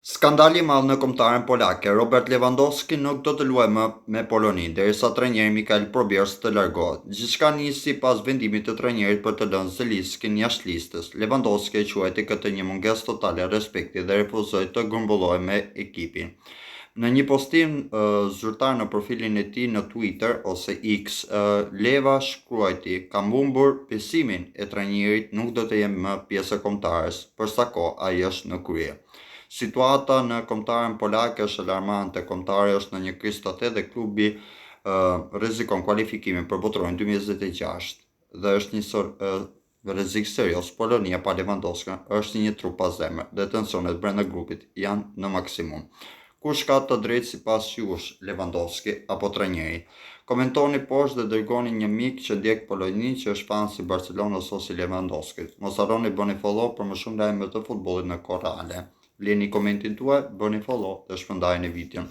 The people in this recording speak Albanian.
Skandali i madh në kombëtaren polake. Robert Lewandowski nuk do të luajë më me Poloninë derisa trajneri Mikael Probierz të largohet. Gjithçka nisi pas vendimit të trajnerit për të lënë Zelinskij jashtë listës. Lewandowski e quajti këtë një mungesë totale respekti dhe refuzoi të grumbullohej me ekipin. Në një postim zyrtar në profilin e tij në Twitter ose X, Leva shkruajti: "Kam humbur besimin e trajnerit, nuk do të jem më pjesë e kombëtarës për sa kohë ai është në krye." Situata në kombëtaren polake është alarmante. Kombëtari është në një krizë totë dhe klubi rrezikon kualifikimin për Botrorin 2026 dhe është një rrezik serioz. Polonia pa Lewandowski është një trup pa zemër dhe tensionet brenda grupit janë në maksimum. Kush ka të drejtë sipas jush, Lewandowski apo trajneri? Komentoni poshtë dhe dërgoni një mik që ndjek Poloninë që është fan si Barcelonës ose Lewandowskit. Mos harroni bëni follow për më shumë lajme të futbollit në kohë reale. Lini komentin tuaj, bëni follow dhe shpërndajeni videon.